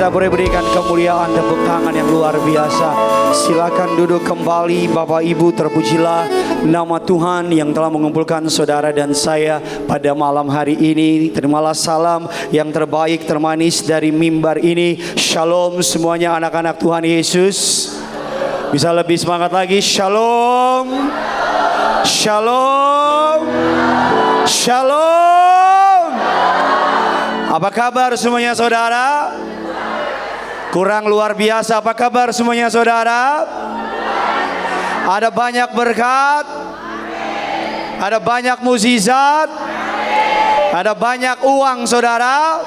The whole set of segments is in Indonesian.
Kita boleh berikan kemuliaan tepuk tangan yang luar biasa. Silakan duduk kembali Bapak Ibu, terpujilah nama Tuhan yang telah mengumpulkan saudara dan saya pada malam hari ini. Terimalah salam yang terbaik termanis dari mimbar ini. Shalom semuanya anak-anak Tuhan Yesus. Bisa lebih semangat lagi. Shalom. Shalom. Shalom. Apa kabar semuanya saudara? Kurang luar biasa. Apa kabar semuanya saudara? Ada banyak berkat. Ada banyak mukjizat. Ada banyak uang saudara.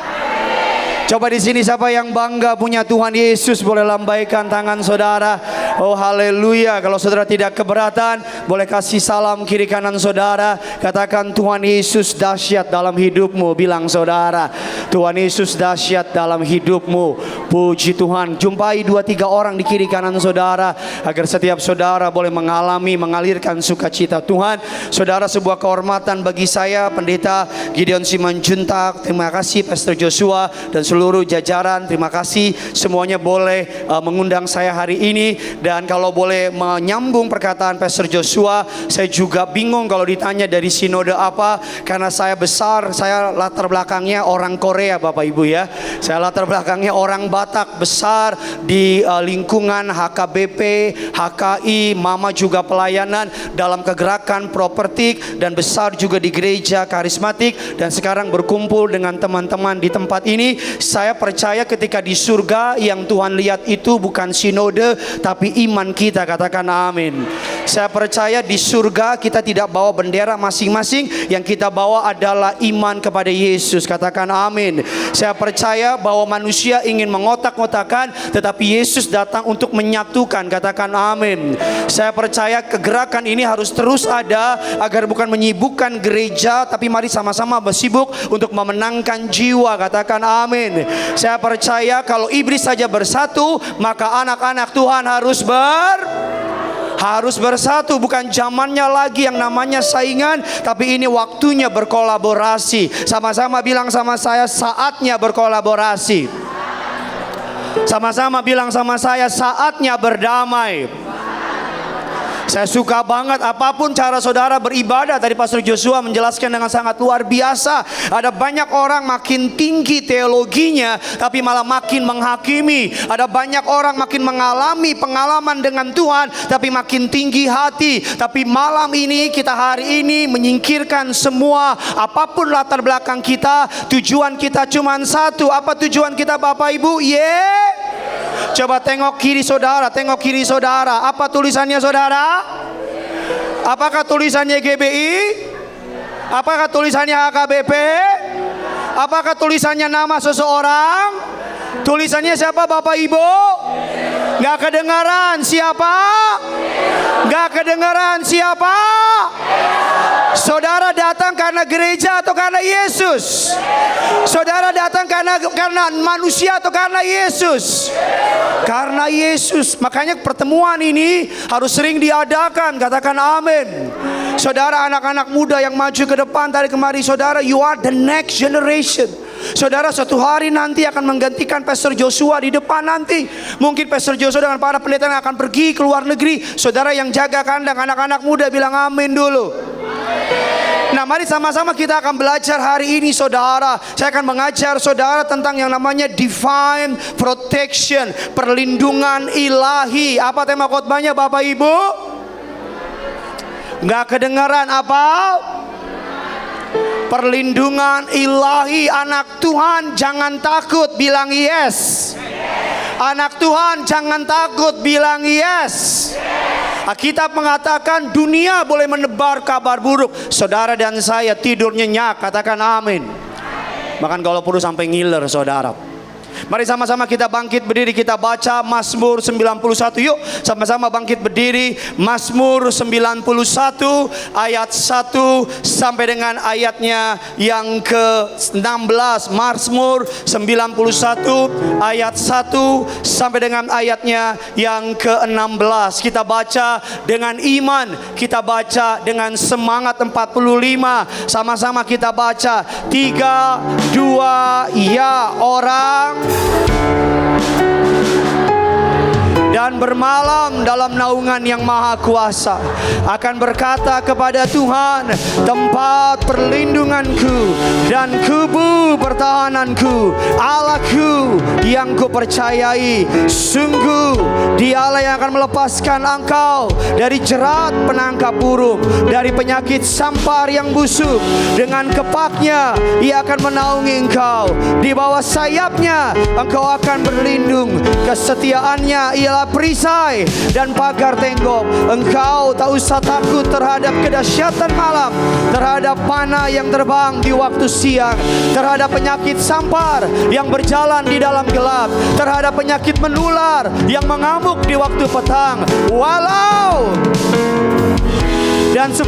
Coba di sini siapa yang bangga punya Tuhan Yesus, boleh lambaikan tangan saudara. Oh haleluya. Kalau saudara tidak keberatan, boleh kasih salam kiri kanan saudara. Katakan Tuhan Yesus dahsyat dalam hidupmu. Bilang saudara, Tuhan Yesus dahsyat dalam hidupmu. Puji Tuhan. Jumpai 2-3 orang di kiri kanan saudara, agar setiap saudara boleh mengalirkan sukacita Tuhan. Saudara, sebuah kehormatan bagi saya, Pendeta Gideon Simanjuntak. Terima kasih Pastor Joshua dan seluruh jajaran. Terima kasih semuanya boleh mengundang saya hari ini. Dan kalau boleh menyambung perkataan Pastor Joshua, saya juga bingung kalau ditanya dari sinode apa, karena saya latar belakangnya orang Korea Bapak Ibu ya. Saya latar belakangnya orang Batak, besar di lingkungan HKBP, HKI, mama juga pelayanan dalam kegerakan propertik, dan besar juga di gereja karismatik, dan sekarang berkumpul dengan teman-teman di tempat ini. Saya percaya ketika di surga yang Tuhan lihat itu bukan sinode, tapi iman kita. Katakan amin. Saya percaya di surga kita tidak bawa bendera masing-masing, yang kita bawa adalah iman kepada Yesus. Katakan amin. Saya percaya bahwa manusia ingin mengotak-ngotakan, tetapi Yesus datang untuk menyatukan. Katakan amin. Saya percaya kegerakan ini harus terus ada, agar bukan menyibukkan gereja, tapi mari sama-sama bersibuk untuk memenangkan jiwa. Katakan amin. Saya percaya kalau iblis saja bersatu, maka anak-anak Tuhan harus bersatu. Bukan zamannya lagi yang namanya saingan, tapi ini waktunya berkolaborasi. Sama-sama bilang sama saya, saatnya berkolaborasi. Sama-sama bilang sama saya, saatnya berdamai. Saya suka banget apapun cara saudara beribadah. Tadi Pastor Joshua menjelaskan dengan sangat luar biasa. Ada banyak orang makin tinggi teologinya, tapi malah makin menghakimi. Ada banyak orang makin mengalami pengalaman dengan Tuhan, tapi makin tinggi hati. Tapi malam ini, kita hari ini menyingkirkan semua, apapun latar belakang kita. Tujuan kita cuma satu. Apa tujuan kita Bapak Ibu? Coba tengok kiri saudara, tengok kiri saudara. Apa tulisannya saudara? Apakah tulisannya GBI? Apakah tulisannya HKBP? Apakah tulisannya nama seseorang? Tulisannya siapa Bapak Ibu? Gak kedengaran siapa? Gak kedengaran siapa? Saudara datang karena gereja atau karena Yesus? Saudara datang karena manusia atau karena Yesus? Karena Yesus. Makanya pertemuan ini harus sering diadakan. Katakan amin. Saudara, anak-anak muda yang maju ke depan tadi kemari, saudara, you are the next generation. Saudara, suatu hari nanti akan menggantikan Pastor Joshua di depan nanti. Mungkin Pastor Joshua dengan para pendeta yang akan pergi ke luar negeri. Saudara yang jaga kandang anak-anak muda, bilang amin dulu. Nah, mari sama-sama kita akan belajar hari ini saudara. Saya akan mengajar saudara tentang yang namanya divine protection, perlindungan ilahi. Apa tema khotbahnya Bapak Ibu? Nggak kedengaran apa? Perlindungan ilahi. Anak Tuhan jangan takut, bilang yes. Anak Tuhan jangan takut, bilang yes. Alkitab mengatakan dunia boleh menebar kabar buruk, saudara dan saya tidur nyenyak. Katakan amin. Bahkan kalau perlu sampai ngiler saudara. Mari sama-sama kita bangkit berdiri, kita baca Mazmur 91. Yuk sama-sama bangkit berdiri. Mazmur 91 ayat 1 sampai dengan ayatnya yang ke-16. Mazmur 91 ayat 1 sampai dengan ayatnya yang ke-16. Kita baca dengan iman, kita baca dengan semangat 45. Sama-sama kita baca 3, 2, ya orang. dan bermalam dalam naungan yang maha kuasa. Akan berkata kepada Tuhan, tempat perlindunganku dan kubu pertahananku, Allahku yang kupercayai. Sungguh Dialah yang akan melepaskan engkau dari jerat penangkap burung, dari penyakit sampar yang busuk. Dengan kepaknya Ia akan menaungi engkau, di bawah sayapnya engkau akan berlindung. Kesetiaannya ialah perisai dan pagar tembok. Engkau tak usah takut terhadap kedahsyatan malam, terhadap panah yang terbang di waktu siang, terhadap penyakit sampar yang berjalan di dalam gelap, terhadap penyakit menular yang mengamuk di waktu petang. Walau dan 10.000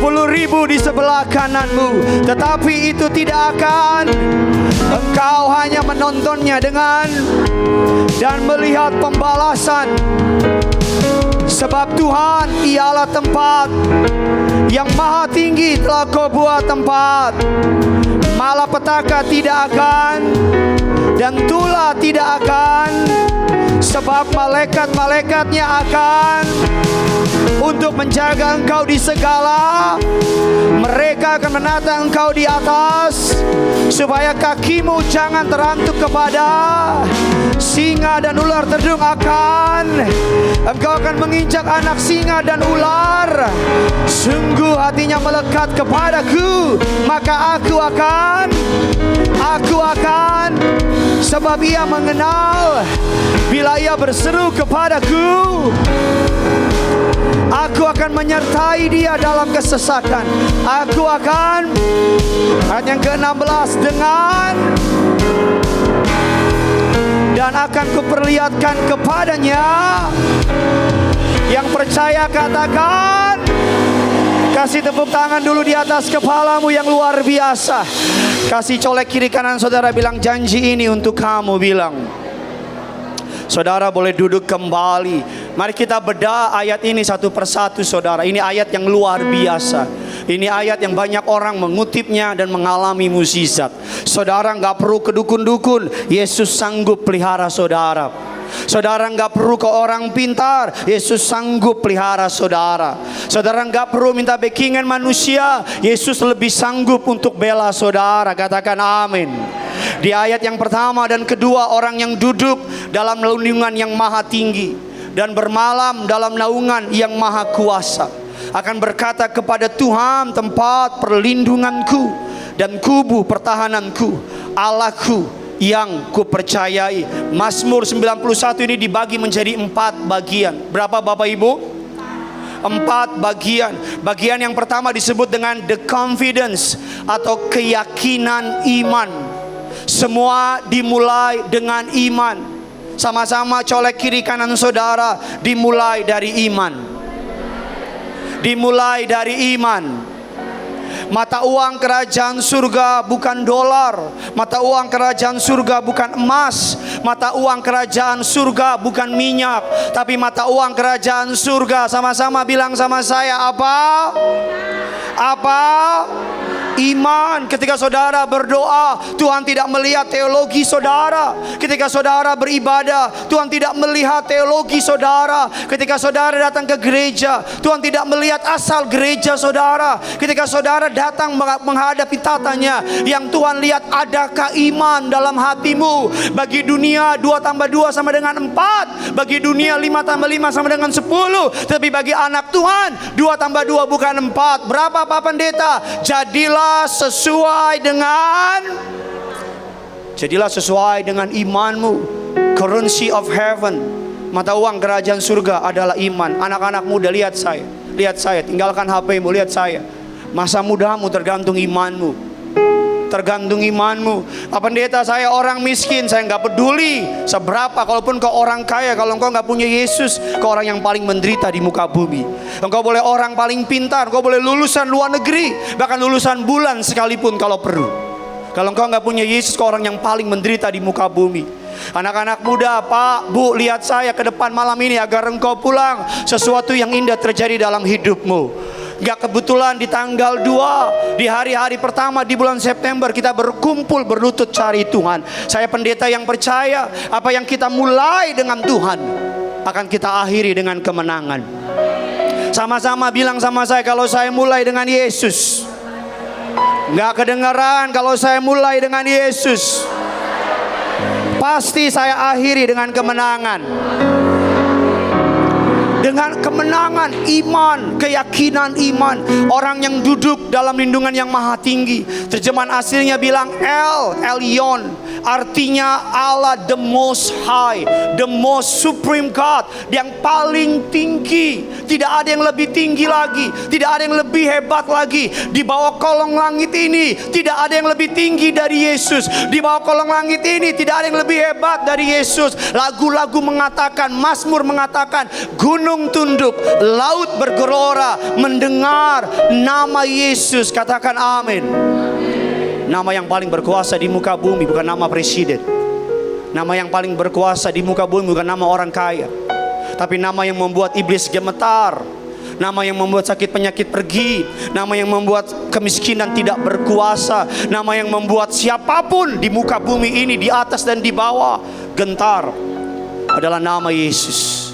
di sebelah kananmu, tetapi itu tidak akan. Engkau hanya menontonnya dan melihat pembalasan. Sebab Tuhan ialah tempat yang maha tinggi telah kau buat tempat. Malapetaka tidak akan dan tulah tidak akan, sebab malaikat-malaikatnya akan untuk menjaga engkau di segala. Mereka akan menata engkau di atas, supaya kakimu jangan terhantuk kepada singa dan ular terdung akan. Engkau akan menginjak anak singa dan ular. Sungguh hatinya melekat kepadaku, maka aku akan, sebab Ia mengenal. Bila Ia berseru kepadaku, aku akan menyertai dia dalam kesesakan. Aku akan, ayat yang ke-16, dan akan kuperlihatkan kepadanya. Yang percaya katakan. Kasih tepuk tangan dulu di atas kepalamu yang luar biasa. Kasih colek kiri kanan saudara, bilang janji ini untuk kamu. Bilang, saudara boleh duduk kembali. Mari kita bedah ayat ini satu persatu saudara. Ini ayat yang luar biasa. Ini ayat yang banyak orang mengutipnya dan mengalami mukjizat. Saudara nggak perlu ke dukun-dukun, Yesus sanggup pelihara saudara. Saudara nggak perlu ke orang pintar, Yesus sanggup pelihara saudara. Saudara nggak perlu minta backingan manusia, Yesus lebih sanggup untuk bela saudara. Katakan amin. Di ayat yang pertama dan kedua, orang yang duduk dalam naungan yang maha tinggi dan bermalam dalam naungan yang maha kuasa akan berkata kepada Tuhan, tempat perlindunganku dan kubu pertahananku, Allahku yang kupercayai. Mazmur 91 ini dibagi menjadi 4 bagian. Berapa Bapak Ibu? 4 bagian. Bagian yang pertama disebut dengan the confidence atau keyakinan iman. Semua dimulai dengan iman. Sama-sama colek kiri kanan saudara. Dimulai dari iman. Dimulai dari iman. Mata uang kerajaan surga bukan dolar. Mata uang kerajaan surga bukan emas. Mata uang kerajaan surga bukan minyak. Tapi mata uang kerajaan surga, sama-sama bilang sama saya, apa? Apa? Iman. Ketika saudara berdoa, Tuhan tidak melihat teologi saudara. Ketika saudara beribadah, Tuhan tidak melihat teologi saudara. Ketika saudara datang ke gereja, Tuhan tidak melihat asal gereja saudara. Ketika saudara datang menghadapi tatanya, yang Tuhan lihat, adakah iman dalam hatimu? Bagi dunia 2 tambah 2 sama dengan 4. Bagi dunia 5 tambah 5 sama dengan 10. Tapi bagi anak Tuhan 2 tambah 2 bukan 4. Berapa Pak Pendeta? Jadilah sesuai dengan imanmu. Currency of heaven, mata uang kerajaan surga adalah iman. Anak-anak muda, lihat saya. Lihat saya, tinggalkan HP-mu, lihat saya. Masa mudamu tergantung imanmu. Tergantung imanmu. Pak Pendeta, saya orang miskin, saya nggak peduli seberapa. Kalaupun kau orang kaya, kalau engkau nggak punya Yesus, kau orang yang paling menderita di muka bumi. Engkau boleh orang paling pintar, engkau boleh lulusan luar negeri, bahkan lulusan bulan sekalipun kalau perlu. Kalau engkau nggak punya Yesus, kau orang yang paling menderita di muka bumi. Anak-anak muda, Pak, Bu, lihat saya ke depan malam ini agar engkau pulang sesuatu yang indah terjadi dalam hidupmu. Gak kebetulan di tanggal 2, di hari-hari pertama di bulan September, kita berkumpul berlutut cari Tuhan. Saya pendeta yang percaya apa yang kita mulai dengan Tuhan, akan kita akhiri dengan kemenangan. Sama-sama bilang sama saya, kalau saya mulai dengan Yesus. Nggak kedengaran, kalau saya mulai dengan Yesus, pasti saya akhiri dengan kemenangan. Dengan kemenangan iman, keyakinan iman. Orang yang duduk dalam lindungan yang maha tinggi. Terjemahan aslinya bilang El Elyon, artinya Allah the most high, the most supreme God, yang paling tinggi. Tidak ada yang lebih tinggi lagi, tidak ada yang lebih hebat lagi. Di bawah kolong langit ini tidak ada yang lebih tinggi dari Yesus. Di bawah kolong langit ini tidak ada yang lebih hebat dari Yesus. Lagu-lagu mengatakan, Mazmur mengatakan, gunung tunduk, laut bergelora mendengar nama Yesus. Katakan amin. Nama yang paling berkuasa di muka bumi bukan nama presiden. Nama yang paling berkuasa di muka bumi bukan nama orang kaya, tapi nama yang membuat iblis gemetar. Nama yang membuat sakit penyakit pergi. Nama yang membuat kemiskinan tidak berkuasa. Nama yang membuat siapapun di muka bumi ini, di atas dan di bawah, gentar, adalah nama Yesus.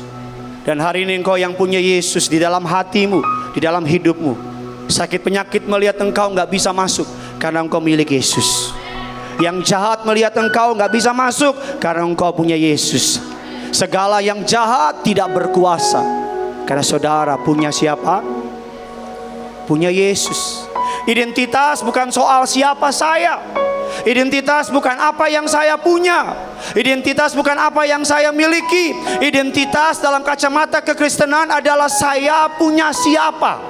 Dan hari ini engkau yang punya Yesus di dalam hatimu, di dalam hidupmu, sakit penyakit melihat engkau nggak bisa masuk karena engkau milik Yesus. Yang jahat melihat engkau nggak bisa masuk karena engkau punya Yesus. Segala yang jahat tidak berkuasa karena saudara punya siapa? Punya Yesus. Identitas bukan soal siapa saya. Identitas bukan apa yang saya punya. Identitas bukan apa yang saya miliki. Identitas dalam kacamata kekristenan adalah saya punya siapa,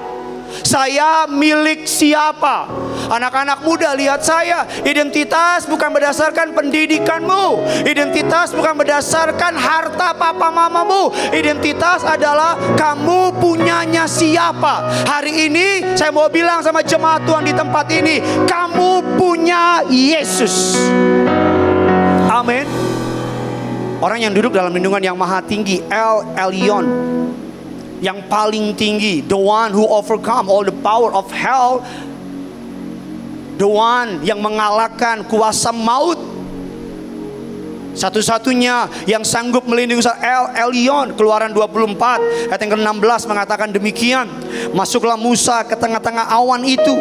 saya milik siapa. Anak-anak muda, lihat saya. Identitas bukan berdasarkan pendidikanmu. Identitas bukan berdasarkan harta papa mamamu. Identitas adalah kamu punyanya siapa. Hari ini saya mau bilang sama jemaat Tuhan di tempat ini, kamu punya Yesus. Amin. Orang yang duduk dalam lindungan yang maha tinggi, El Elyon, yang paling tinggi, the one who overcome all the power of hell, the one yang mengalahkan kuasa maut, satu-satunya yang sanggup melindungi. El Elyon. Keluaran 24 ayat yang ke-16 mengatakan demikian. Masuklah Musa ke tengah-tengah awan itu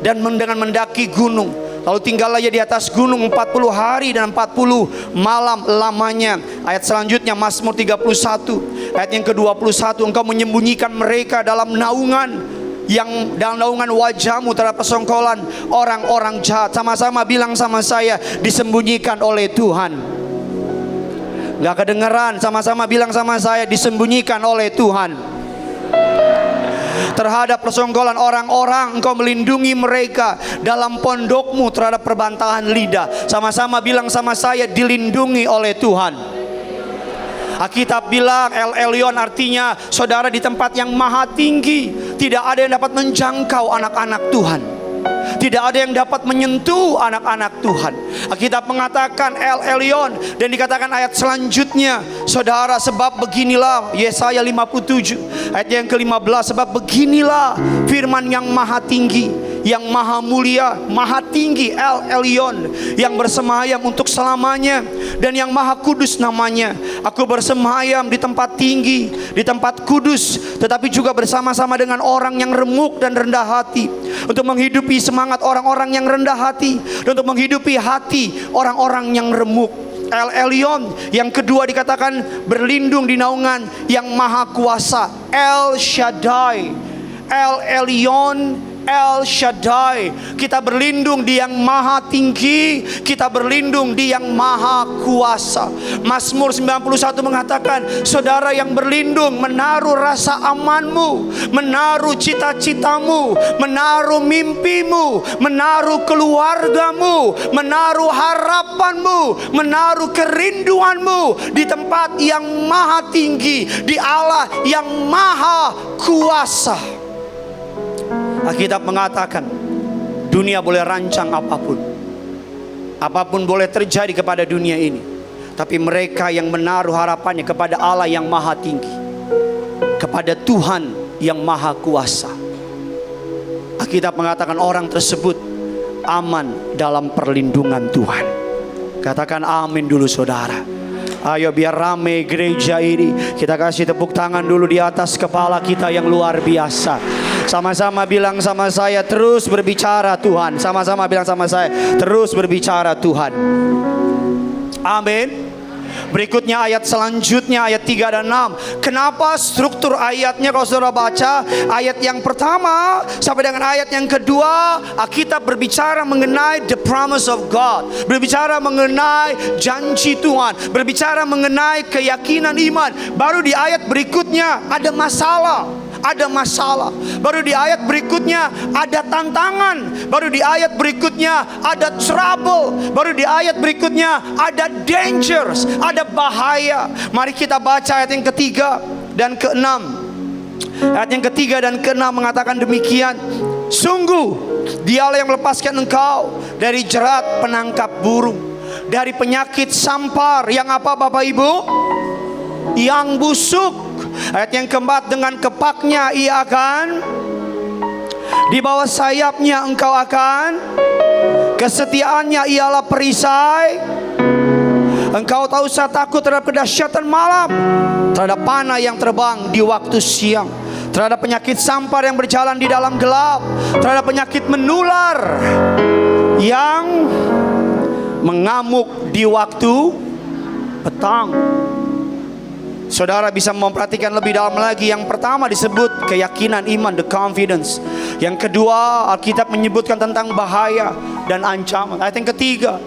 dan dengan mendaki gunung. Lalu tinggallah ia di atas gunung 40 hari dan 40 malam lamanya. Ayat selanjutnya Mazmur 31 ayat yang ke-21, engkau menyembunyikan mereka dalam naungan, yang dalam naungan wajahmu terhadap persongkolan orang-orang jahat. Sama-sama bilang sama saya, disembunyikan oleh Tuhan. Gak kedengeran, sama-sama bilang sama saya, disembunyikan oleh Tuhan. Terhadap persongkolan orang-orang engkau melindungi mereka, dalam pondokmu terhadap perbantahan lidah. Sama-sama bilang sama saya, dilindungi oleh Tuhan. Alkitab bilang El Elyon artinya saudara di tempat yang maha tinggi. Tidak ada yang dapat menjangkau anak-anak Tuhan. Tidak ada yang dapat menyentuh anak-anak Tuhan. Alkitab mengatakan El Elyon, dan dikatakan ayat selanjutnya, saudara, sebab beginilah, Yesaya 57 ayat yang ke-15, sebab beginilah firman yang maha tinggi, yang maha mulia, maha tinggi, El Elyon, yang bersemayam untuk selamanya, dan yang maha kudus namanya. Aku bersemayam di tempat tinggi, di tempat kudus, tetapi juga bersama-sama dengan orang yang remuk dan rendah hati, untuk menghidupi semangat orang-orang yang rendah hati, dan untuk menghidupi hati orang-orang yang remuk. El Elyon yang kedua dikatakan berlindung di naungan yang maha kuasa, El Shaddai. El Elyon, El Shaddai. Kita berlindung di yang maha tinggi, kita berlindung di yang maha kuasa. Mazmur 91 mengatakan, saudara yang berlindung menaruh rasa amanmu, menaruh cita-citamu, menaruh mimpimu, menaruh keluargamu, menaruh harapanmu, menaruh kerinduanmu di tempat yang maha tinggi, di Allah yang maha kuasa. Alkitab mengatakan dunia boleh rancang apapun, apapun boleh terjadi kepada dunia ini, tapi mereka yang menaruh harapannya kepada Allah yang maha tinggi, kepada Tuhan yang maha kuasa, Alkitab mengatakan orang tersebut aman dalam perlindungan Tuhan. Katakan amin dulu saudara. Ayo biar rame gereja ini. Kita kasih tepuk tangan dulu di atas kepala kita yang luar biasa. Sama-sama bilang sama saya, terus berbicara Tuhan. Sama-sama bilang sama saya, terus berbicara Tuhan. Amin. Berikutnya ayat selanjutnya, ayat 3 dan 6. Kenapa struktur ayatnya kalau saudara baca, ayat yang pertama sampai dengan ayat yang kedua, Alkitab berbicara mengenai the promise of God, berbicara mengenai janji Tuhan, berbicara mengenai keyakinan iman. Baru di ayat berikutnya ada masalah. Ada masalah. Baru di ayat berikutnya ada tantangan. Baru di ayat berikutnya ada trouble. Baru di ayat berikutnya ada dangers, ada bahaya. Mari kita baca ayat yang ketiga dan keenam. Ayat yang ketiga dan keenam mengatakan demikian. Sungguh Dialah yang melepaskan engkau dari jerat penangkap burung, dari penyakit sampar yang apa Bapak Ibu? Yang busuk. Ayat yang keempat, dengan kepaknya ia akan, di bawah sayapnya engkau akan, kesetiaannya ialah perisai. Engkau tak usah takut terhadap kedahsyatan malam, terhadap panah yang terbang di waktu siang, terhadap penyakit sampar yang berjalan di dalam gelap, terhadap penyakit menular yang mengamuk di waktu petang. Saudara bisa memperhatikan lebih dalam lagi. Yang pertama disebut keyakinan iman, the confidence. Yang kedua, Alkitab menyebutkan tentang bahaya dan ancaman. Ayat yang ketiga,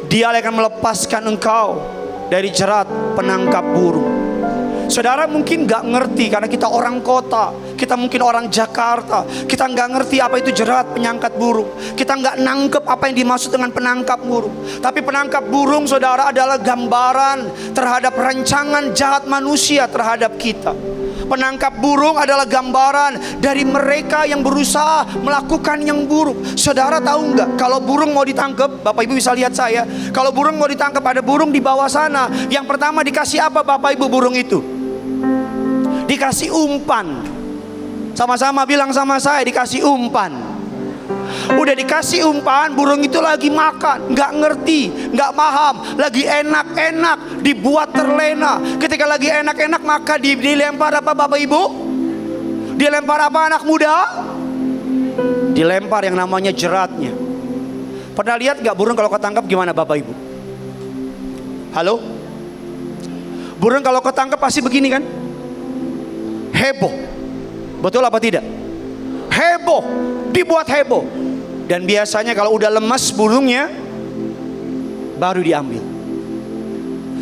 Dia akan melepaskan engkau dari jerat penangkap burung. Saudara mungkin gak ngerti karena kita orang kota, kita mungkin orang Jakarta, kita gak ngerti apa itu jerat penangkap burung. Kita gak nangkep apa yang dimaksud dengan penangkap burung. Tapi penangkap burung, saudara, adalah gambaran terhadap rancangan jahat manusia terhadap kita. Penangkap burung adalah gambaran dari mereka yang berusaha melakukan yang buruk. Saudara tahu nggak, kalau burung mau ditangkap, Bapak Ibu bisa lihat saya, kalau burung mau ditangkap, ada burung di bawah sana. Yang pertama dikasih apa Bapak Ibu burung itu? Dikasih umpan. Sama-sama bilang sama saya, dikasih umpan. Udah dikasih umpan, burung itu lagi makan, nggak ngerti, nggak paham, lagi enak-enak, dibuat terlena. Ketika lagi enak-enak maka dilempar apa Bapak Ibu? Dilempar apa anak muda? Dilempar yang namanya jeratnya. Pernah lihat nggak burung kalau ketangkap gimana Bapak Ibu? Halo? Burung kalau ketangkap pasti begini kan? Heboh. Betul apa tidak? Heboh, dibuat heboh. Dan biasanya kalau udah lemas burungnya, baru diambil.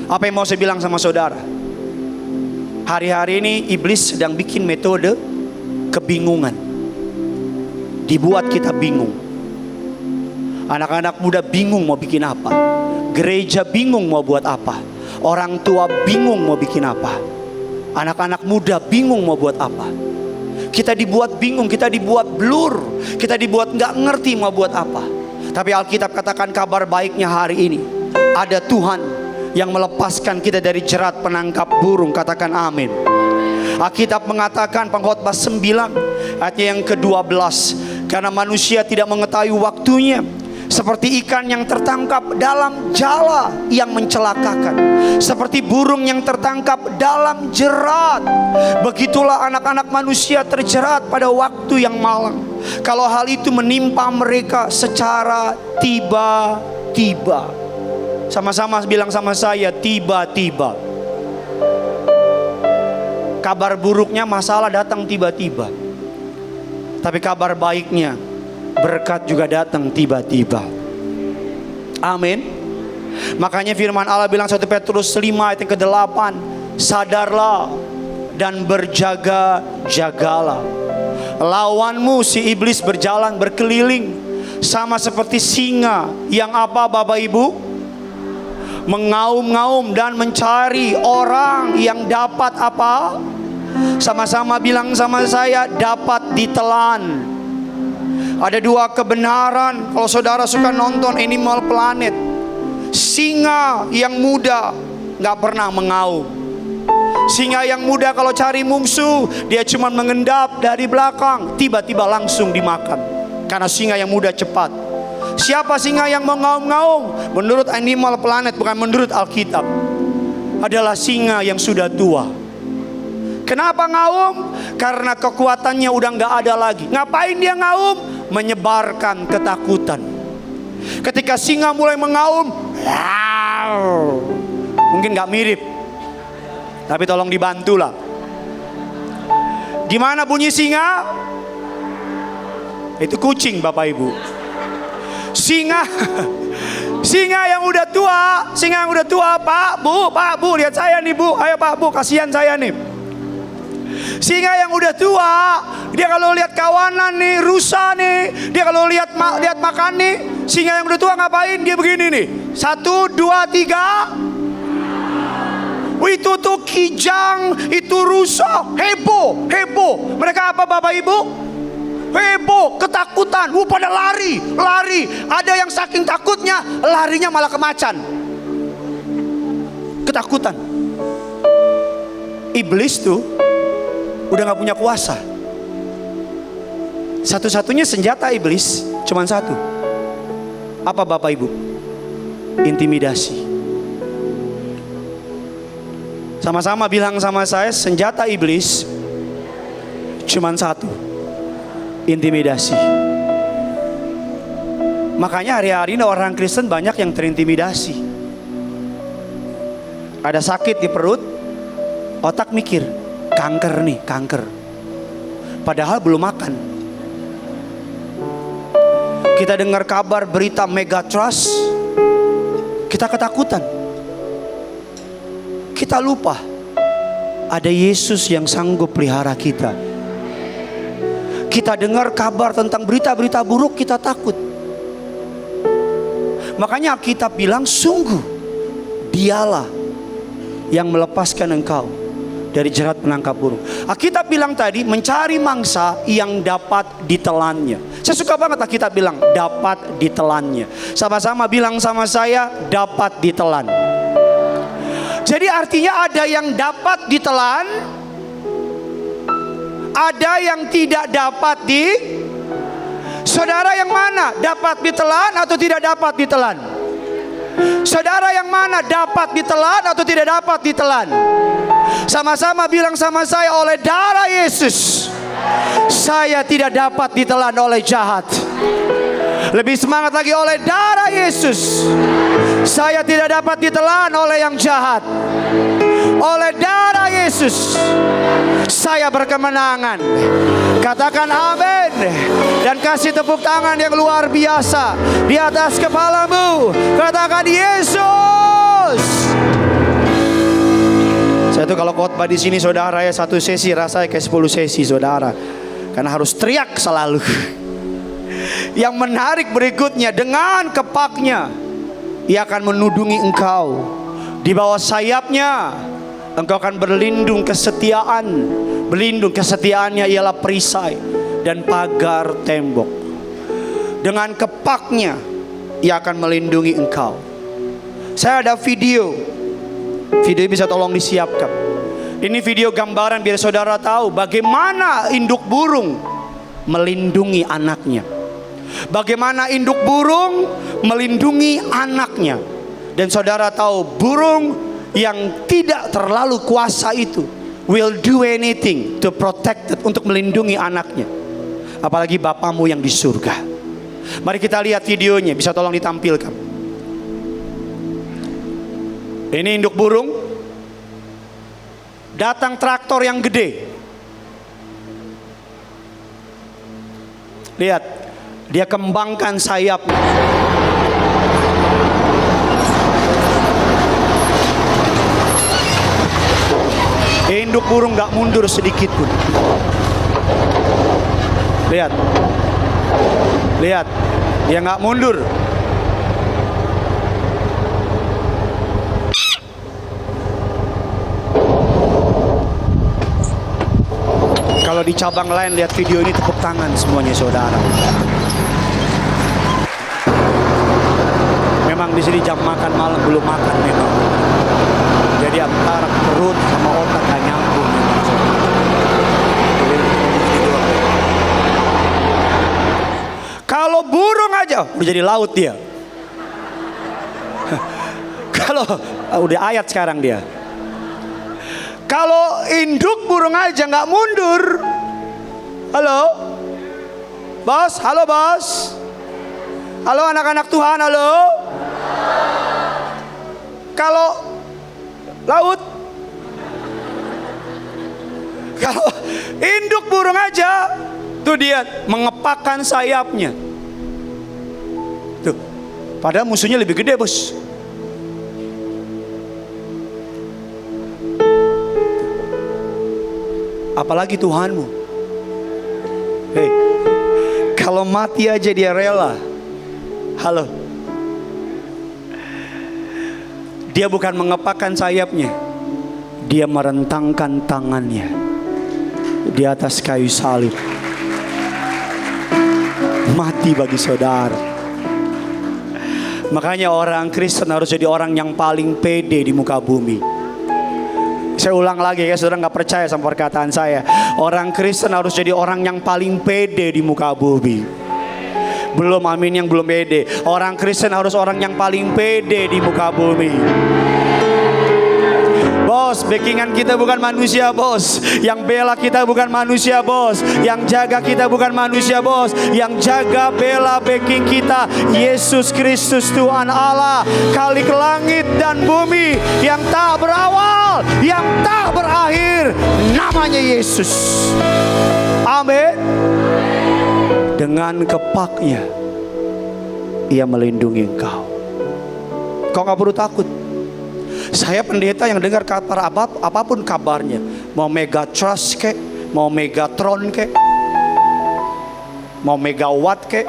Apa yang mau saya bilang sama saudara? Hari-hari ini iblis sedang bikin metode kebingungan. Dibuat kita bingung. Anak-anak muda bingung mau bikin apa. Gereja bingung mau buat apa. Orang tua bingung mau bikin apa. Anak-anak muda bingung mau buat apa. Kita dibuat bingung, kita dibuat blur, kita dibuat nggak ngerti mau buat apa. Tapi Alkitab katakan kabar baiknya hari ini, ada Tuhan yang melepaskan kita dari jerat penangkap burung. Katakan amin. Alkitab mengatakan Pengkhotbah 9 ayatnya yang ke-12, karena manusia tidak mengetahui waktunya, seperti ikan yang tertangkap dalam jala yang mencelakakan, seperti burung yang tertangkap dalam jerat, begitulah anak-anak manusia terjerat pada waktu yang malang. Kalau hal itu menimpa mereka secara tiba-tiba. Sama-sama bilang sama saya, tiba-tiba. Kabar buruknya masalah datang tiba-tiba. Tapi kabar baiknya, berkat juga datang tiba-tiba. Amin. Makanya firman Allah bilang 1 Petrus 5 ayat yang ke-8, sadarlah dan berjaga-jagalah. Lawanmu si iblis berjalan berkeliling sama seperti singa yang apa Bapak Ibu? Mengaum-ngaum dan mencari orang yang dapat apa? Sama-sama bilang sama saya, dapat ditelan. Ada dua kebenaran kalau saudara suka nonton Animal Planet. Singa yang muda gak pernah mengaum. Singa yang muda kalau cari musuh, dia cuma mengendap dari belakang, tiba-tiba langsung dimakan. Karena singa yang muda cepat. Siapa singa yang mengaum-ngaum? Menurut Animal Planet, bukan menurut Alkitab. adalah singa yang sudah tua. Kenapa ngaum? Karena kekuatannya udah nggak ada lagi. Ngapain dia ngaum? Menyebarkan ketakutan. Ketika singa mulai mengaum, mungkin nggak mirip, tapi tolong dibantulah. Gimana bunyi singa? Itu kucing, Bapak Ibu. Singa yang udah tua, Pak Bu, lihat saya nih Bu, ayo Pak Bu, kasihan saya nih. Singa yang udah tua, dia kalau lihat kawanan nih, rusa nih, dia kalau lihat makan nih, singa yang udah tua ngapain? Dia begini nih, 1, 2, 3. Itu tuh kijang, itu rusa, heboh. Mereka apa Bapak Ibu? Heboh, ketakutan, pada lari. Ada yang saking takutnya, larinya malah ke macan. Ketakutan. Iblis tuh udah gak punya kuasa. Satu-satunya senjata iblis cuman satu. Apa Bapak Ibu? Intimidasi. Sama-sama bilang sama saya, senjata iblis cuman satu. Intimidasi. Makanya hari-hari ini orang Kristen banyak yang terintimidasi. Ada sakit di perut, otak mikir, kanker. Padahal belum makan. Kita dengar kabar berita megatrust, kita ketakutan. Kita lupa ada Yesus yang sanggup pelihara kita. Kita dengar kabar tentang berita-berita buruk, kita takut. Makanya Alkitab bilang, sungguh dialah yang melepaskan engkau dari jerat penangkap burung. Alkitab bilang tadi, mencari mangsa yang dapat ditelannya. Saya suka banget Alkitab bilang dapat ditelannya. Sama-sama bilang sama saya, dapat ditelan. Jadi artinya ada yang dapat ditelan, ada yang tidak dapat Saudara yang mana? Dapat ditelan atau tidak dapat ditelan? Saudara yang mana? Dapat ditelan atau tidak dapat ditelan? Sama-sama bilang sama saya, oleh darah Yesus saya tidak dapat ditelan oleh jahat. Lebih semangat lagi, oleh darah Yesus saya tidak dapat ditelan oleh yang jahat. Oleh darah Yesus saya berkemenangan. Katakan amin dan kasih tepuk tangan yang luar biasa di atas kepalamu. Katakan Yesus. Saya tuh kalau khotbah di sini saudara ya, 1 sesi rasanya kayak 10 sesi saudara, karena harus teriak selalu. Yang menarik berikutnya, dengan kepaknya ia akan menudungi engkau, di bawah sayapnya engkau akan berlindung kesetiaan. Berlindung kesetiaannya ialah perisai dan pagar tembok. Dengan kepaknya ia akan melindungi engkau. Saya ada video bisa tolong disiapkan. Ini video gambaran biar saudara tahu bagaimana induk burung melindungi anaknya. Bagaimana induk burung melindungi anaknya. Dan saudara tahu, burung yang tidak terlalu kuasa itu will do anything to protect it, untuk melindungi anaknya. Apalagi Bapamu yang di surga. Mari kita lihat videonya, bisa tolong ditampilkan. Ini induk burung. Datang traktor yang gede. Lihat, dia kembangkan sayapnya. Induk burung gak mundur sedikit pun. Lihat, dia gak mundur. Kalau di cabang lain lihat video ini, tepuk tangan semuanya saudara. Memang di sini jam makan malam belum makan memang. Jadi antara perut sama otak gak nyambung. Kalau burung aja udah jadi laut dia. Kalau udah ayat sekarang dia. Kalau induk burung aja nggak mundur. Halo, bos. Halo bos. Halo anak-anak Tuhan. Halo. Kalau laut, kalau induk burung aja, tuh dia mengepakkan sayapnya. Tuh, padahal musuhnya lebih gede, bos. Apalagi Tuhanmu. Hei, kalau mati aja dia rela. Halo. Dia bukan mengepakkan sayapnya, dia merentangkan tangannya di atas kayu salib. Mati bagi saudara. Makanya orang Kristen harus jadi orang yang paling pede di muka bumi. Saya ulang lagi ya, saudara nggak percaya sama perkataan saya. Orang Kristen harus jadi orang yang paling pede di muka bumi. Belum amin yang belum pede. Orang Kristen harus orang yang paling pede di muka bumi. Bos, backingan kita bukan manusia, bos. Yang bela kita bukan manusia, bos. Yang jaga kita bukan manusia, bos. Yang jaga, bela, backing kita Yesus Kristus Tuhan Allah, Khalik langit dan bumi, yang tak berawal, yang tak berakhir. Namanya Yesus. Amin. Dengan kepaknya Ia melindungi engkau. Kau gak perlu takut. Saya pendeta yang dengar kata apapun kabarnya, mau Megatrust kek, mau Megatron kek, mau Megawatt kek,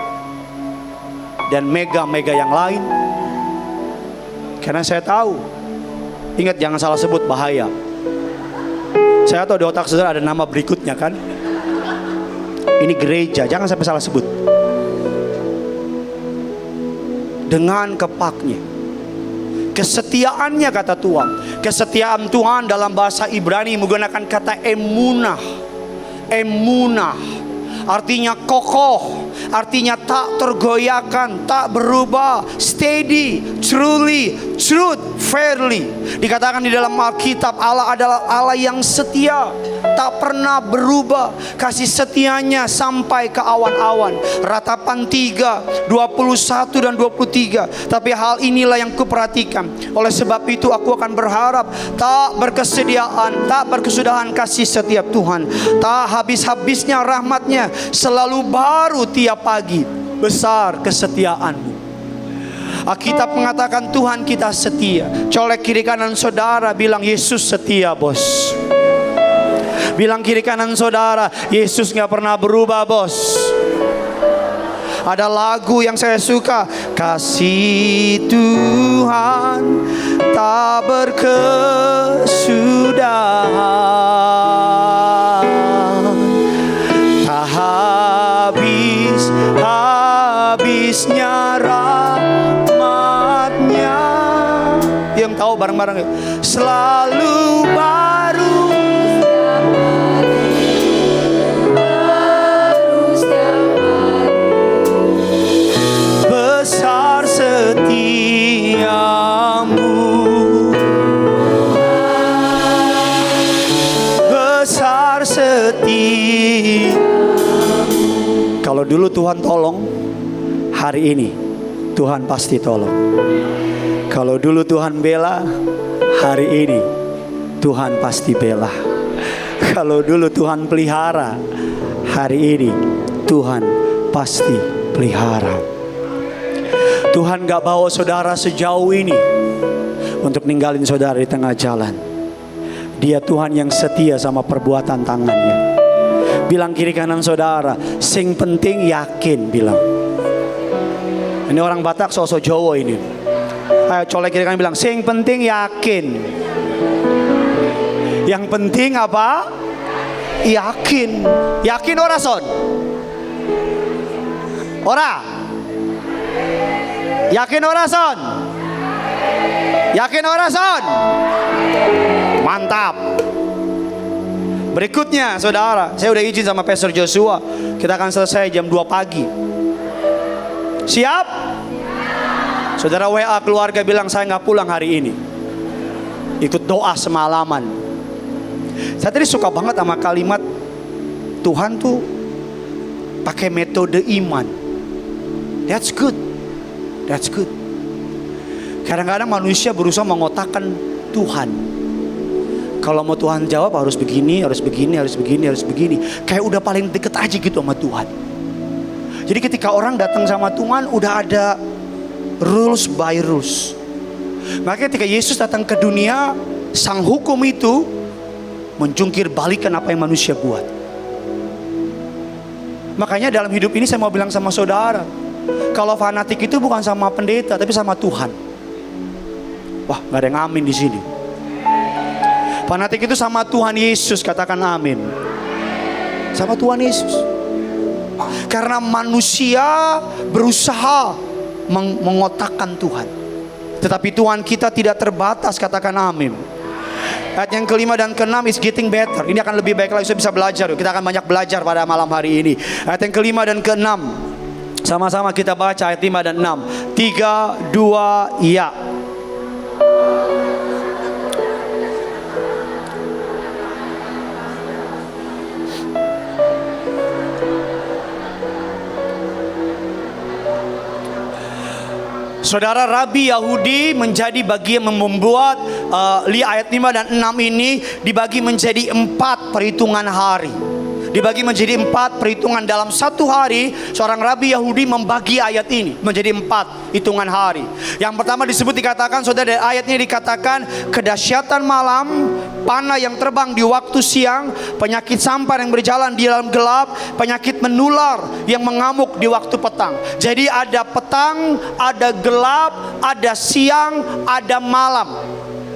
dan mega yang lain. Karena saya tahu, ingat jangan salah sebut, bahaya. Saya tahu di otak saudara ada nama berikutnya kan. Ini gereja, jangan sampai salah sebut. Dengan kepaknya, kesetiaannya kata Tuhan. Kesetiaan Tuhan dalam bahasa Ibrani menggunakan kata emunah. Emunah artinya kokoh, artinya tak tergoyahkan, tak berubah, steady, truly, truth, fairly. Dikatakan di dalam Alkitab, Allah adalah Allah yang setia, tak pernah berubah. Kasih setianya sampai ke awan-awan. Ratapan 3, 21 dan 23. Tapi hal inilah yang kuperhatikan. Oleh sebab itu aku akan berharap tak berkesediaan, tak berkesudahan kasih setiap Tuhan, tak habis-habisnya rahmatnya, selalu baru tiap pagi. Besar kesetiaanmu. Alkitab mengatakan Tuhan kita setia. Colek kiri kanan saudara, bilang Yesus setia, bos. Bilang kiri kanan saudara, Yesus gak pernah berubah, bos. Ada lagu yang saya suka, kasih Tuhan tak berkesudahan, tak habis-habisnya rahmatnya. Yang tahu bareng-bareng ya, selalu baru. Besar setiamu, besar setiamu. Kalau dulu Tuhan tolong, hari ini Tuhan pasti tolong. Kalau dulu Tuhan bela, hari ini Tuhan pasti bela. Kalau dulu Tuhan pelihara, hari ini Tuhan pasti pelihara. Tuhan gak bawa saudara sejauh ini untuk ninggalin saudara di tengah jalan. Dia Tuhan yang setia sama perbuatan tangannya. Bilang kiri kanan saudara, sing penting yakin, bilang. Ini orang Batak sosok Jawa ini. Ayo colek kiri kanan bilang, sing penting yakin. Yang penting apa? Yakin. Yakin ora son? Ora? Yakin ora son? Yakin ora son? Mantap. Berikutnya saudara, saya udah izin sama Pastor Joshua, kita akan selesai jam 2 pagi. Siap? Saudara WA keluarga bilang saya gak pulang hari ini, ikut doa semalaman. Saya tadi suka banget sama kalimat Tuhan tuh pakai metode iman. That's good. That's good. Kadang-kadang manusia berusaha mengotakkan Tuhan. Kalau mau Tuhan jawab harus begini, harus begini, harus begini, harus begini. Kayak udah paling deket aja gitu sama Tuhan. Jadi ketika orang datang sama Tuhan udah ada rules by rules. Makanya ketika Yesus datang ke dunia, sang hukum itu menjungkir balikan apa yang manusia buat. Makanya dalam hidup ini saya mau bilang sama saudara, kalau fanatik itu bukan sama pendeta tapi sama Tuhan. Wah, gak ada yang amin di sini. Fanatik itu sama Tuhan Yesus, katakan amin. Sama Tuhan Yesus. Karena manusia berusaha mengotakkan Tuhan, tetapi Tuhan kita tidak terbatas, katakan amin. Ayat yang kelima dan keenam is getting better. Ini akan lebih baik lagi, saya bisa belajar. Kita akan banyak belajar pada malam hari ini. Ayat yang kelima dan keenam, sama-sama kita baca ayat 5 dan 6. 3, 2, ya. Saudara, Rabi Yahudi menjadi bagian membuat ayat 5 dan 6 ini dibagi menjadi 4 perhitungan hari. Dibagi menjadi 4 perhitungan dalam satu hari. Seorang Rabi Yahudi membagi ayat ini menjadi 4 hitungan hari. Yang pertama disebut, dikatakan, saudara, dari ayat ini dikatakan kedahsyatan malam, panah yang terbang di waktu siang, penyakit sampar yang berjalan di dalam gelap, penyakit menular yang mengamuk di waktu petang. Jadi ada petang, ada gelap, ada siang, ada malam.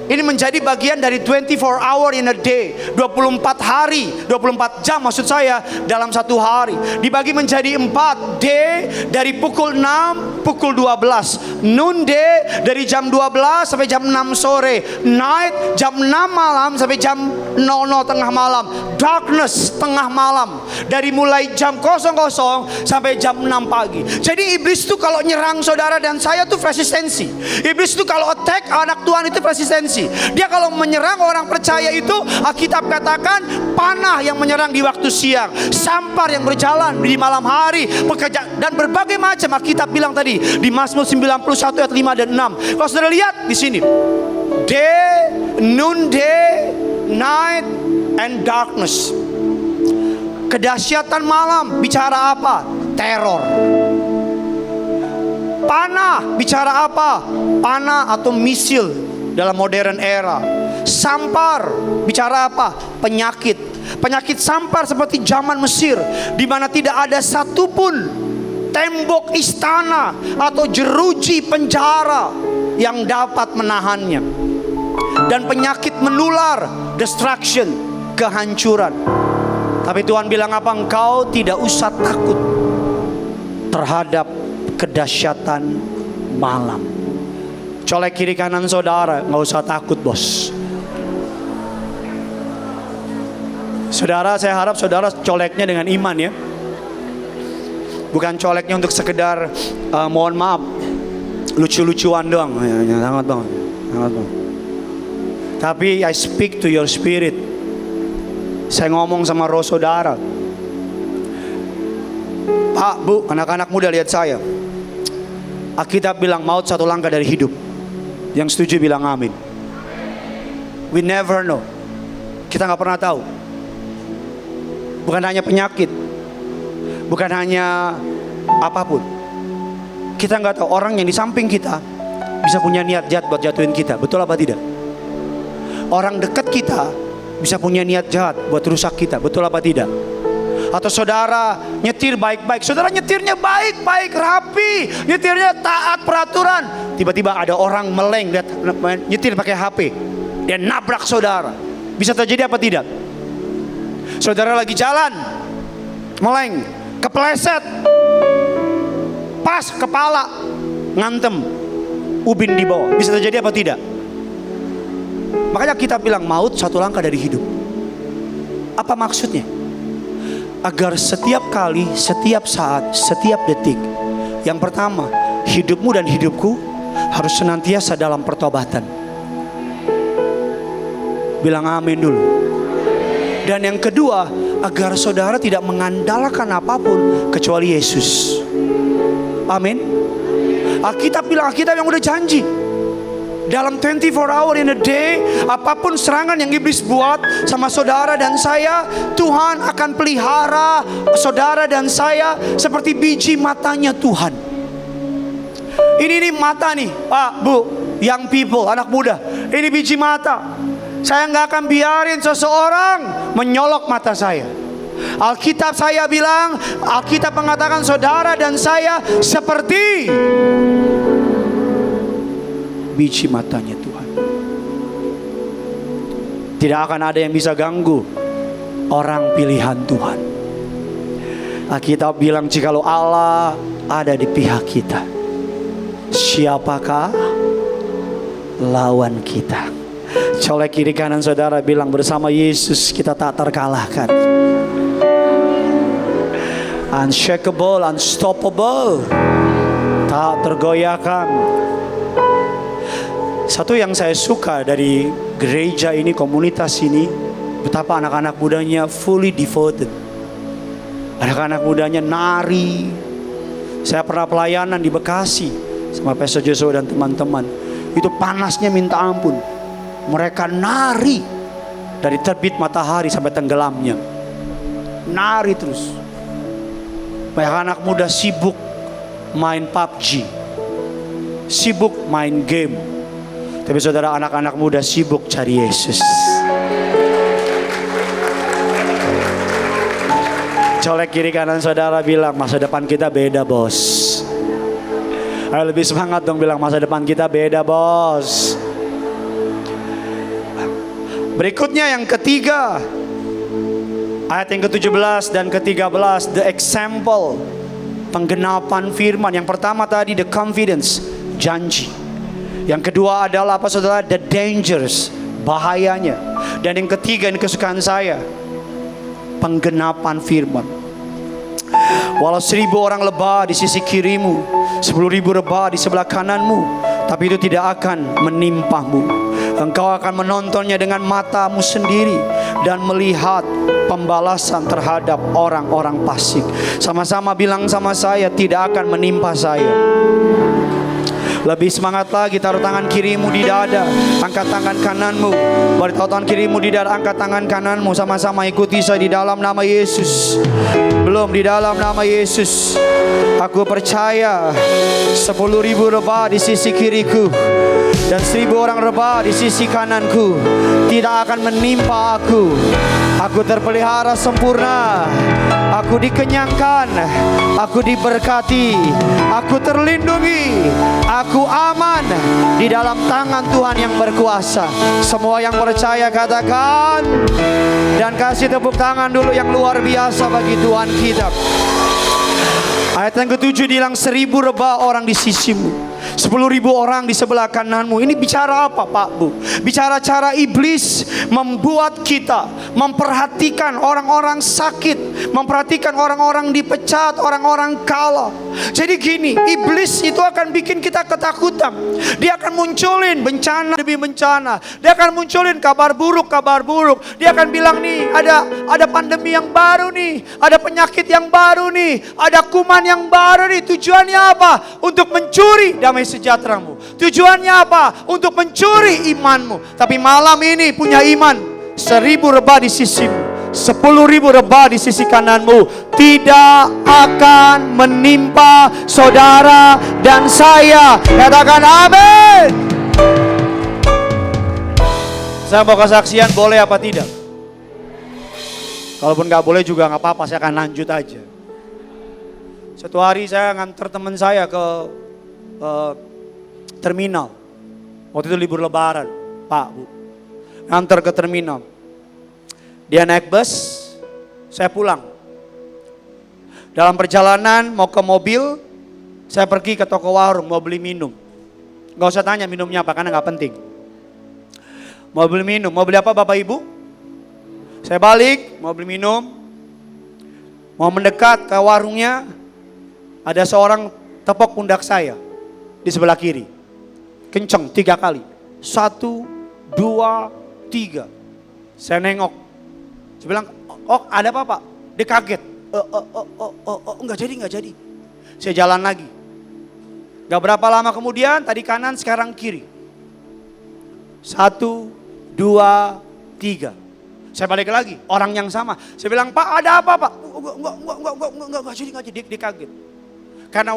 Ini menjadi bagian dari 24 hour in a day, 24 hari, 24 jam maksud saya dalam satu hari. Dibagi menjadi 4. Day dari pukul 6 pukul 12, noon day dari jam 12 sampai jam 6 sore, night jam 6 malam sampai jam 00 tengah malam, darkness tengah malam dari mulai jam 00 sampai jam 6 pagi. Jadi iblis itu kalau nyerang saudara dan saya tuh resistensi. Iblis itu kalau attack anak Tuhan itu resistensi. Dia kalau menyerang orang percaya itu, Alkitab katakan panah yang menyerang di waktu siang, sampar yang berjalan di malam hari, pekerja dan berbagai macam. Alkitab bilang tadi di Mazmur 91 ayat 5 dan 6. Kalau saudara lihat di sini, day, noonday, night and darkness. Kedahsyatan malam bicara apa? Teror. Panah bicara apa? Panah atau misil dalam modern era. Sampar bicara apa? Penyakit. Penyakit sampar seperti zaman Mesir, di mana tidak ada satupun tembok istana atau jeruji penjara yang dapat menahannya. Dan penyakit menular, destruction, kehancuran. Tapi Tuhan bilang apa? Engkau tidak usah takut terhadap kedahsyatan malam. Colek kiri kanan saudara, nggak usah takut bos. Saudara, saya harap saudara coleknya dengan iman ya. Bukan coleknya untuk sekedar mohon maaf, lucu-lucuan doang. Sangat banget, sangat banget. Tapi I speak to your spirit. Saya ngomong sama roh saudara. Pak, Bu, anak-anak muda lihat saya. Alkitab bilang maut satu langkah dari hidup. Yang setuju bilang amin. We never know. Kita gak pernah tahu. Bukan hanya penyakit, bukan hanya apapun. Kita gak tahu orang yang di samping kita bisa punya niat jahat buat jatuhin kita. Betul apa tidak? Orang dekat kita bisa punya niat jahat buat rusak kita. Betul apa tidak? Atau saudara nyetir baik-baik, saudara nyetirnya baik-baik, rapi, nyetirnya taat peraturan, tiba-tiba ada orang meleng, nyetir pakai HP, dia nabrak saudara. Bisa terjadi apa tidak? Saudara lagi jalan, meleng, kepleset, pas kepala, ngantem, ubin di bawah. Bisa terjadi apa tidak? Makanya kita bilang maut satu langkah dari hidup. Apa maksudnya? Agar setiap kali, setiap saat, setiap detik, yang pertama, hidupmu dan hidupku harus senantiasa dalam pertobatan. Bilang amin dulu. Dan yang kedua, agar saudara tidak mengandalkan apapun kecuali Yesus. Amin. Alkitab bilang, Alkitab yang udah janji, dalam 24 hour in a day, apapun serangan yang iblis buat sama saudara dan saya, Tuhan akan pelihara saudara dan saya seperti biji matanya Tuhan. Ini mata nih, Pak, Bu, young people, anak muda. Ini biji mata. Saya nggak akan biarin seseorang menyolok mata saya. Alkitab saya bilang, Alkitab mengatakan saudara dan saya seperti biji matanya Tuhan. Tidak akan ada yang bisa ganggu orang pilihan Tuhan. Alkitab bilang, jikalau Allah ada di pihak kita, siapakah lawan kita? Colek kiri kanan saudara, bilang, bersama Yesus kita tak terkalahkan. Unshakable, unstoppable, tak tergoyahkan. Satu yang saya suka dari gereja ini, komunitas ini, betapa anak-anak mudanya fully devoted. Anak-anak mudanya nari. Saya pernah pelayanan di Bekasi sama Pastor Joshua dan teman-teman. Itu panasnya minta ampun. Mereka nari dari terbit matahari sampai tenggelamnya. Nari terus. Banyak anak muda sibuk main PUBG, sibuk main game. Tapi saudara, anak-anak muda sibuk cari Yesus. Colek kiri kanan saudara, bilang, masa depan kita beda, bos. Ayo lebih semangat dong, bilang, masa depan kita beda, bos. Berikutnya yang ketiga, ayat yang ke-17 dan ke-13, the example, penggenapan firman. Yang pertama tadi the confidence, janji. Yang kedua adalah apa saudara? The dangers, bahayanya. Dan yang ketiga, ini kesukaan saya, penggenapan firman. Walau 1000 orang lebah di sisi kirimu, 10.000 lebah di sebelah kananmu, tapi itu tidak akan menimpamu. Engkau akan menontonnya dengan matamu sendiri dan melihat pembalasan terhadap orang-orang fasik. Sama-sama bilang sama saya, tidak akan menimpa saya. Lebih semangat lagi, taruh tangan kirimu di dada, angkat tangan kananmu. Baru taruh tangan kirimu di dada, angkat tangan kananmu. Sama-sama ikuti saya di dalam nama Yesus. Belum, di dalam nama Yesus. Aku percaya 10.000 lebah di sisi kiriku dan 1.000 orang lebah di sisi kananku tidak akan menimpa aku. Aku terpelihara sempurna. Aku dikenyangkan. Aku diberkati. Aku terlindungi. Aku aman di dalam tangan Tuhan yang berkuasa. Semua yang percaya katakan, dan kasih tepuk tangan dulu yang luar biasa bagi Tuhan kita. Ayat yang ke-7 bilang 1.000 lebah orang di sisimu, 10.000 orang di sebelah kananmu. Ini bicara apa, Pak, Bu? Bicara cara iblis membuat kita memperhatikan orang-orang sakit, memperhatikan orang-orang dipecat, orang-orang kalah. Jadi gini, iblis itu akan bikin kita ketakutan. Dia akan munculin bencana demi bencana. Dia akan munculin kabar buruk, kabar buruk. Dia akan bilang nih, ada pandemi yang baru nih, ada penyakit yang baru nih, ada kuman yang baru nih. Tujuannya apa? Untuk mencuri damai sejahteramu. Tujuannya apa? Untuk mencuri imanmu. Tapi malam ini punya iman, 1.000 lebah di sisimu, 10.000 lebah di sisi kananmu tidak akan menimpa saudara dan saya. Katakan amin. Saya mau kesaksian, boleh apa tidak? Kalaupun gak boleh juga gak apa-apa, saya akan lanjut aja. Satu hari saya nganter teman saya ke terminal. Waktu itu libur lebaran, Pak, Bu. Nganter ke terminal. Dia naik bus, saya pulang. Dalam perjalanan mau ke mobil, saya pergi ke toko warung mau beli minum. Gak usah tanya minumnya apa, karena gak penting. Mau beli minum, mau beli apa Bapak Ibu? Saya balik, mau beli minum. Mau mendekat ke warungnya, ada seorang tepok pundak saya di sebelah kiri. Kenceng 3 kali. 1, 2, 3. Saya nengok. Saya bilang, oh ada apa Pak? Dia kaget. Enggak jadi. Saya jalan lagi. Gak berapa lama kemudian, tadi kanan, sekarang kiri. 1, 2, 3. Saya balik lagi, orang yang sama. Saya bilang, Pak ada apa Pak? Enggak jadi. Dia kaget. Karena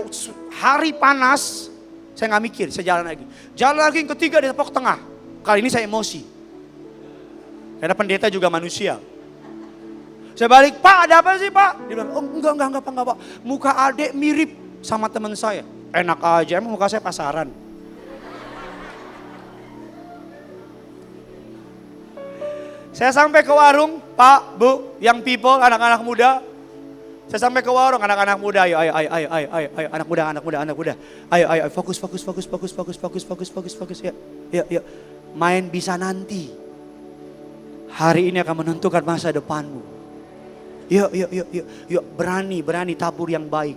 hari panas, saya gak mikir, saya jalan lagi. Jalan lagi yang ketiga di tepok tengah. Kali ini saya emosi. Karena pendeta juga manusia. Saya balik, Pak ada apa sih Pak? Dia bilang, oh enggak Pak. Muka adek mirip sama teman saya. Enak aja, emang muka saya pasaran. Saya sampai ke warung, Pak, Bu, yang people, anak-anak muda. Saya sampai ke warung, anak-anak muda, ayo, anak muda. Ayo, fokus, ya. Main bisa nanti. Hari ini akan menentukan masa depanmu. Yuk, berani tabur yang baik.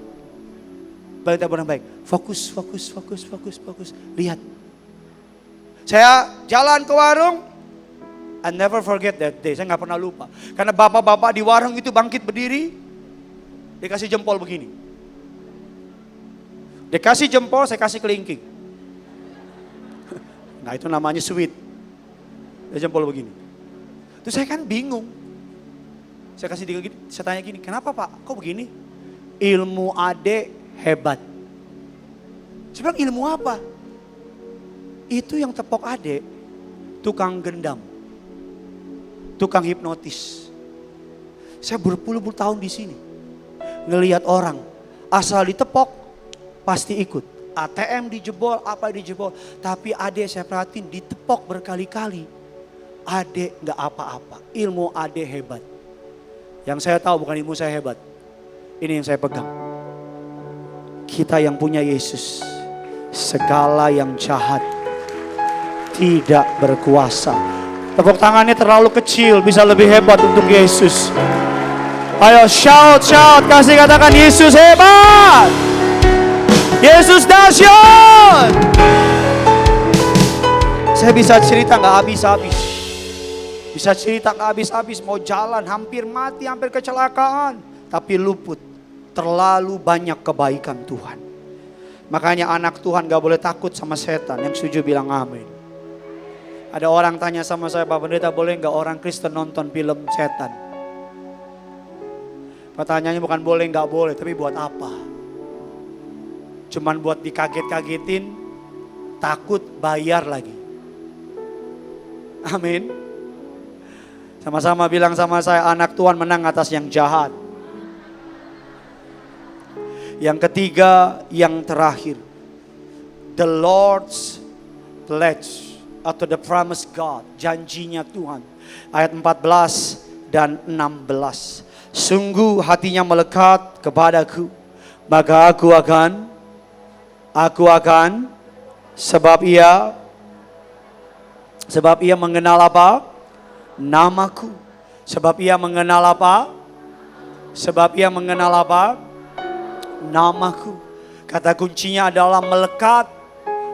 Tabur yang baik. Fokus. Lihat. Saya jalan ke warung. I never forget that day. Saya gak pernah lupa. Karena bapak-bapak di warung itu bangkit berdiri. Dia kasih jempol begini. Dia kasih jempol, saya kasih kelingking. Nah itu namanya sweet. Dia jempol begini. Terus saya kan bingung. Saya kasih dia gini, saya tanya gini, kenapa Pak? Kok begini? Ilmu adek hebat. Saya bilang ilmu apa? Itu yang tepok adek, tukang gendam. Tukang hipnotis. Saya berpuluh-puluh tahun di sini. Ngelihat orang, asal ditepok, pasti ikut. ATM dijebol, apa dijebol. Tapi adek saya perhatiin ditepok berkali-kali. Adek gak apa-apa, ilmu adek hebat. Yang saya tahu bukan ilmu saya hebat. Ini yang saya pegang. Kita yang punya Yesus, segala yang jahat tidak berkuasa. Tepuk tangannya terlalu kecil, bisa lebih hebat untuk Yesus. Ayo shout, kasih katakan Yesus hebat. Yesus dahsyat. Saya bisa cerita gak habis-habis. Bisa cerita gak habis-habis, mau jalan hampir mati, hampir kecelakaan. Tapi luput, terlalu banyak kebaikan Tuhan. Makanya anak Tuhan gak boleh takut sama setan. Yang setuju bilang amin. Ada orang tanya sama saya, Pak Pendeta boleh gak orang Kristen nonton film setan? Pertanyaannya bukan boleh gak boleh, tapi buat apa? Cuman buat dikaget-kagetin, takut bayar lagi. Amin. Sama-sama bilang sama saya, anak Tuhan menang atas yang jahat. Yang ketiga, yang terakhir. The Lord's pledge atau the promise God, janjinya Tuhan. Ayat 14 dan 16. Sungguh hatinya melekat kepadaku, maka aku akan sebab ia mengenal apa? Namaku. Sebab ia mengenal apa? Namaku. Kata kuncinya adalah melekat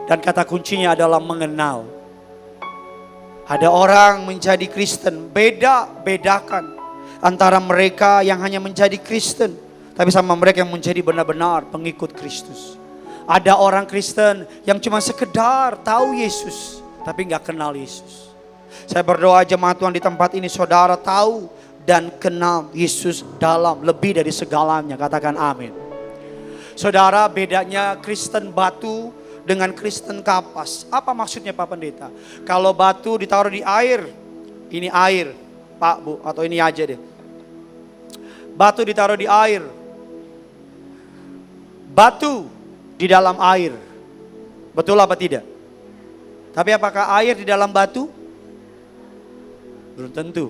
dan kata kuncinya adalah mengenal. Ada orang menjadi Kristen, bedakan antara mereka yang hanya menjadi Kristen tapi sama mereka yang menjadi benar-benar pengikut Kristus. Ada orang Kristen yang cuma sekedar tahu Yesus tapi gak kenal Yesus. Saya berdoa jemaat Tuhan di tempat ini, saudara tahu dan kenal Yesus dalam lebih dari segalanya. Katakan amin. Saudara, bedanya Kristen batu dengan Kristen kapas. Apa maksudnya Pak Pendeta? Kalau batu ditaruh di air, ini air Pak Bu, atau ini aja deh. Batu ditaruh di air. Batu di dalam air. Betul apa tidak? Tapi apakah air di dalam batu? Belum tentu.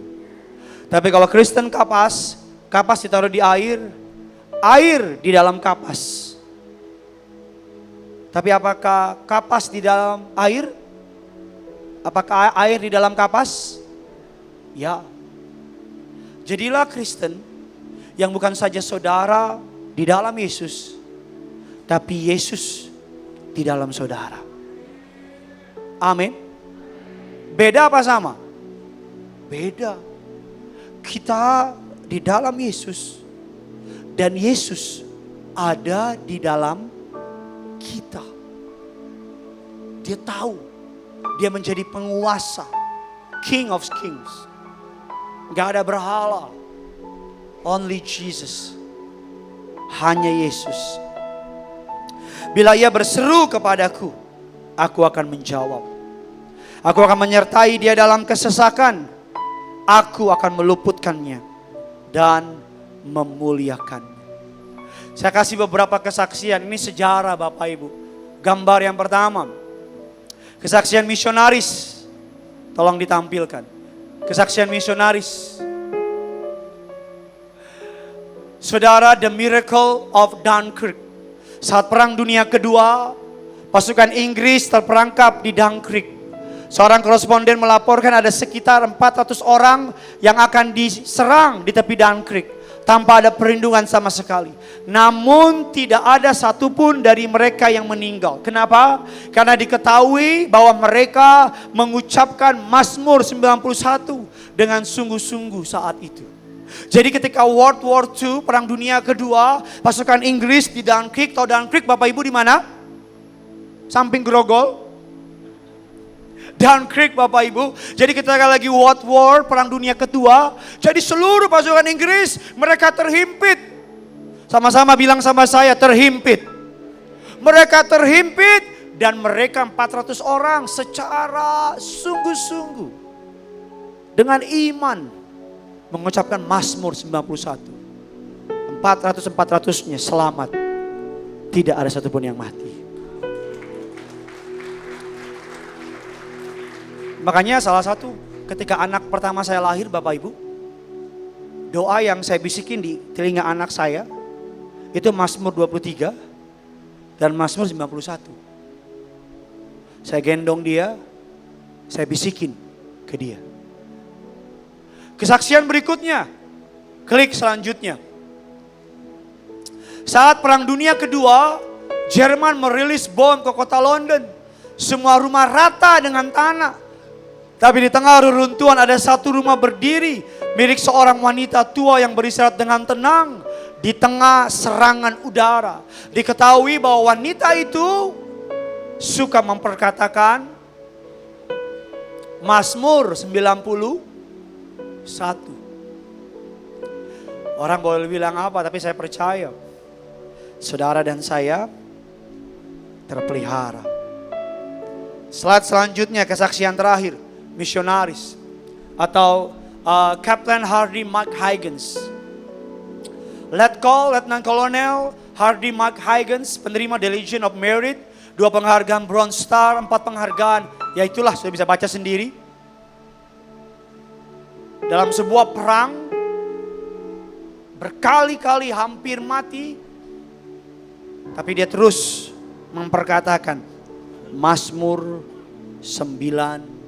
Tapi kalau Kristen kapas, kapas ditaruh di air, air di dalam kapas. Tapi apakah kapas di dalam air? Apakah air di dalam kapas? Ya. Jadilah Kristen yang bukan saja saudara di dalam Yesus, tapi Yesus di dalam saudara. Amin. Beda apa sama? Beda. kita di dalam Yesus dan Yesus ada di dalam kita. Dia tahu, dia menjadi penguasa, King of Kings. Gak ada berhala, only Jesus, hanya Yesus. Bila ia berseru kepadaku, aku akan menjawab. Aku akan menyertai dia dalam kesesakan. Aku akan meluputkannya dan memuliakannya. Saya kasih beberapa kesaksian. Ini sejarah Bapak Ibu. Gambar yang pertama, kesaksian misionaris. Tolong ditampilkan. Kesaksian misionaris. Saudara, the miracle of Dunkirk. Saat Perang Dunia Kedua, pasukan Inggris terperangkap di Dunkirk. Seorang koresponden melaporkan ada sekitar 400 orang yang akan diserang di tepi Dunkirk tanpa ada perlindungan sama sekali. Namun tidak ada satupun dari mereka yang meninggal. Kenapa? Karena diketahui bahwa mereka mengucapkan Mazmur 91 dengan sungguh-sungguh saat itu. Jadi ketika World War II, Perang Dunia Kedua, pasukan Inggris di Dunkirk. Tahu Dunkirk Bapak Ibu di mana? Samping Grogol. Dunkirk Bapak Ibu. Jadi ketika lagi World War, Perang Dunia Kedua, jadi seluruh pasukan Inggris mereka terhimpit. Sama-sama bilang sama saya, terhimpit. Mereka terhimpit dan mereka 400 orang secara sungguh-sungguh dengan iman mengucapkan Mazmur 91. 400-400-nya selamat. Tidak ada satupun yang mati. Makanya salah satu ketika anak pertama saya lahir Bapak Ibu, doa yang saya bisikin di telinga anak saya itu Mazmur 23 dan Mazmur 91. Saya gendong dia, saya bisikin ke dia. Kesaksian berikutnya, klik selanjutnya. Saat Perang Dunia Kedua, Jerman merilis bom ke kota London. Semua rumah rata dengan tanah. Tapi di tengah reruntuhan ada satu rumah berdiri milik seorang wanita tua yang beristirahat dengan tenang di tengah serangan udara. Diketahui bahwa wanita itu suka memperkatakan Mazmur 91. Orang boleh bilang apa, tapi saya percaya saudara dan saya terpelihara. Slide selanjutnya, kesaksian terakhir. Misionaris atau Captain Hardy McHiggins. Lieutenant Colonel Hardy McHiggins, penerima the Legion of Merit, 2 penghargaan Bronze Star, 4 penghargaan, ya itulah sudah bisa baca sendiri. Dalam sebuah perang berkali-kali hampir mati, tapi dia terus memperkatakan Mazmur 91.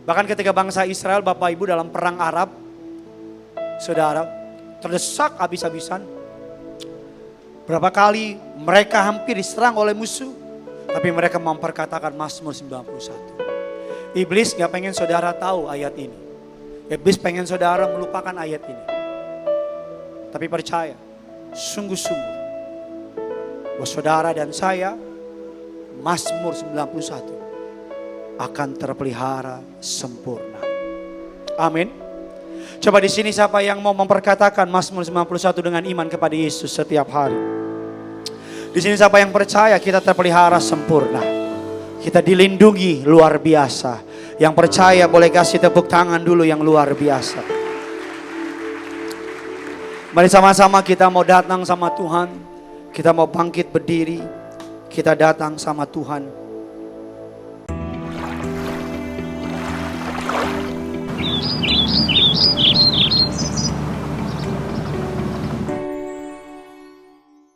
Bahkan ketika bangsa Israel Bapak Ibu dalam perang Arab, saudara, terdesak habis-habisan. Berapa kali mereka hampir diserang oleh musuh, tapi mereka memperkatakan Mazmur 91. Iblis gak pengen saudara tahu ayat ini. Iblis pengen saudara melupakan ayat ini. Tapi percaya, sungguh-sungguh bahwa saudara dan saya Mazmur 91 akan terpelihara sempurna. Amin. Coba di sini siapa yang mau memperkatakan Mazmur 91 dengan iman kepada Yesus setiap hari? Di sini siapa yang percaya kita terpelihara sempurna? Kita dilindungi luar biasa. Yang percaya boleh kasih tepuk tangan dulu yang luar biasa. Mari sama-sama kita mau datang sama Tuhan. Kita mau bangkit berdiri. Kita datang sama Tuhan.